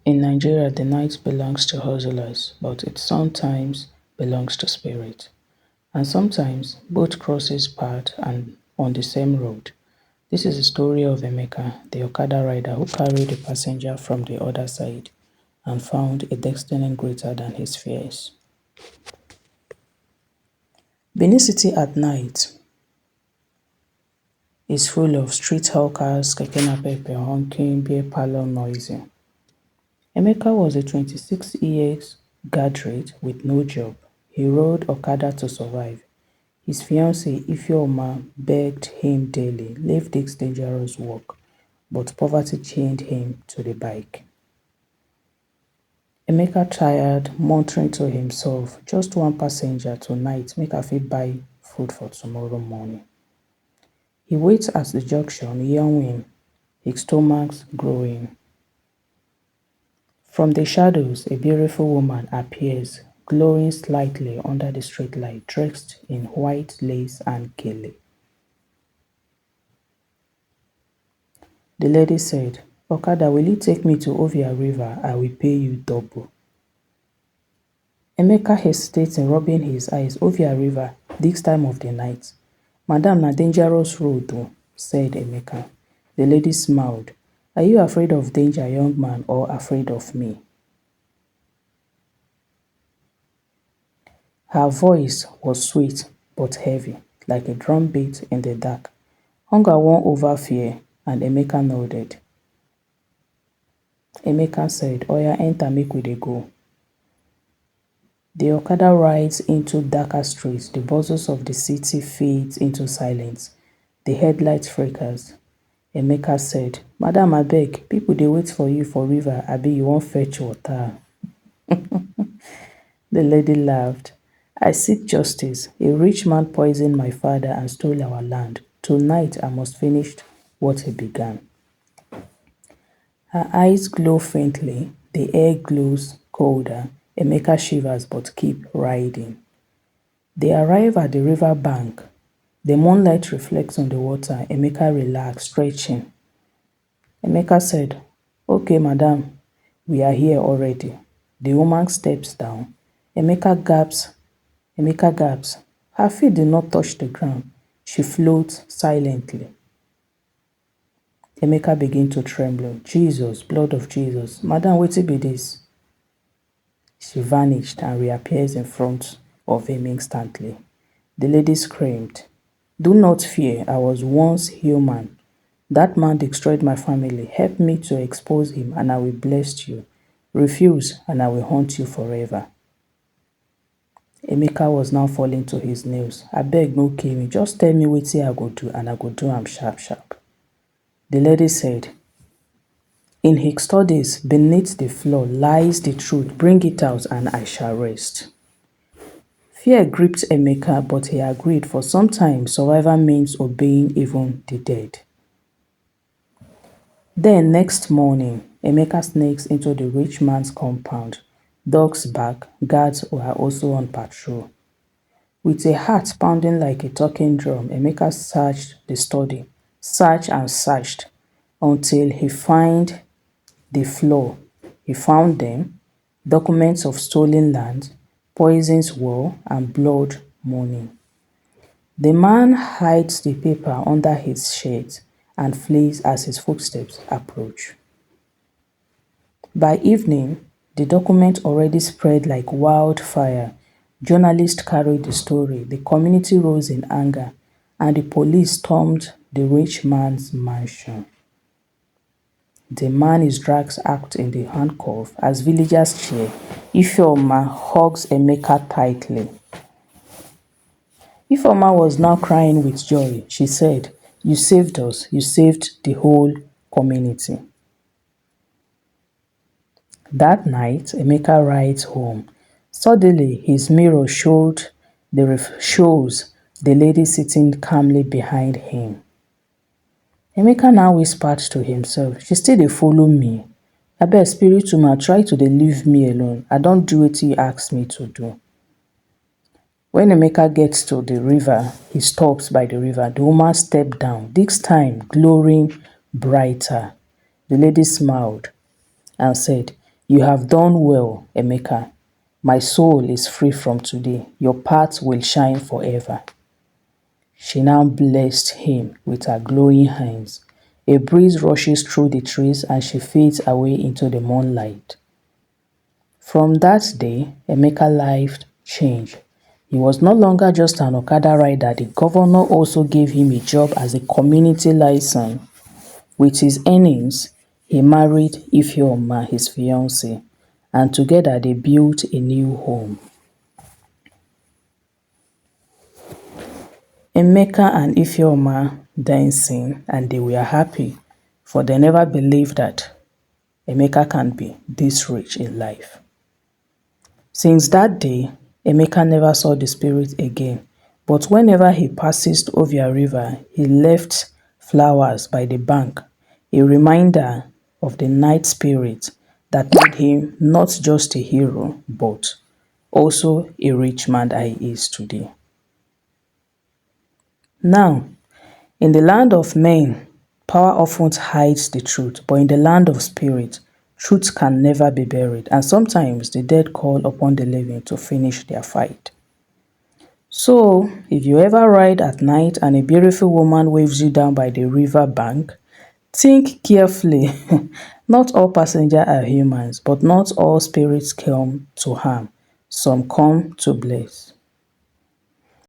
In Nigeria, the night belongs to hustlers, but it sometimes belongs to spirit. And sometimes both crosses path and on the same road. This is the story of Emeka, the Okada rider who carried a passenger from the other side and found a destiny greater than his fears. Benin City at night is full of street hawkers, keke napep honking, beer parlor noisy. Emeka was a 26 years graduate with no job. He rode Okada to survive. His fiancée Ifeoma begged him daily, leave this dangerous work, but poverty chained him to the bike. Emeka tired, muttering to himself, just one passenger tonight, make I fit buy food for tomorrow morning. He waits at the junction, yawning, his stomach growing. From the shadows, a beautiful woman appears, glowing slightly under the streetlight, dressed in white lace and gele. The lady said, "Okada, will you take me to Ovia River? I will pay you double." Emeka hesitating, rubbing his eyes. Ovia River, this time of the night. "Madam, na dangerous road though," said Emeka. The lady smiled. "Are you afraid of danger, young man, or afraid of me?" Her voice was sweet but heavy, like a drum beat in the dark. Hunger won over fear, and Emeka nodded. Emeka said, "Oya, enter, make we dey go." The Okada rides into darker streets. The buzzes of the city fades into silence. The headlight flickers. Emeka said, "Madam, abeg, people dey wait for you for river, abi you wan fetch water?" The lady laughed. "I seek justice. A rich man poisoned my father and stole our land. Tonight I must finish what he began." Her eyes glow faintly. The air glows colder. Emeka shivers but keep riding. They arrive at the river bank. The moonlight reflects on the water. Emeka relaxed, stretching. Emeka said, "Okay, madam, we are here already." The woman steps down. Emeka gasps. Her feet do not touch the ground. She floats silently. Emeka begins to tremble. "Jesus, blood of Jesus. Madam, wetin be this?" She vanished and reappears in front of him instantly. The lady screamed, "Do not fear. I was once human. That man destroyed my family. Help me to expose him and I will bless you. Refuse and I will haunt you forever." Emeka was now falling to his knees. "Abeg, no kill me. Just tell me wetin I go do and I go do am sharp sharp." The lady said, "In his studies, beneath the floor lies the truth. Bring it out and I shall rest." Fear gripped Emeka, but he agreed. For some time, survival means obeying even the dead. Then next morning, Emeka sneaks into the rich man's compound. Dogs bark, guards were also on patrol. With a heart pounding like a talking drum, Emeka searched the study, searched and searched, until he found the floor. He found them, documents of stolen land, poison's war, and blood money. The man hides the paper under his shirt and flees as his footsteps approach. By evening, the document already spread like wildfire. Journalists carried the story, the community rose in anger, and the police stormed the rich man's mansion. The man is dragged out in the handcuff as villagers cheer. Ifeoma hugs Emeka tightly. Ifeoma was now crying with joy. She said, "You saved us. You saved the whole community." That night, Emeka rides home. Suddenly, his mirror shows the lady sitting calmly behind him. Emeka now whispered to himself, "She still dey follow me. Abeg, spirit woman, try to dey leave me alone. I don do wetin you ask me to do." When Emeka gets to the river, he stops by the river. The woman stepped down, this time glowing brighter. The lady smiled and said, You have done well, Emeka. My soul is free from today. Your path will shine forever. She now blessed him with her glowing hands. A breeze rushes through the trees and she fades away into the moonlight. From that day, Emeka's life changed. He was no longer just an Okada rider. The governor also gave him a job as a community liaison. With his earnings, he married Ifeoma, his fiancée, and together they built a new home. Emeka and Ifeoma dancing, and they were happy, for they never believed that Emeka can be this rich in life. Since that day, Emeka never saw the spirit again, but whenever he passes Ovia River, he left flowers by the bank, a reminder of the night spirit that made him not just a hero, but also a rich man that he is today. Now, in the land of men, power often hides the truth, but in the land of spirit, truth can never be buried, and sometimes the dead call upon the living to finish their fight. So, if you ever ride at night and a beautiful woman waves you down by the river bank, think carefully. Not all passengers are humans, but not all spirits come to harm. Some come to bless.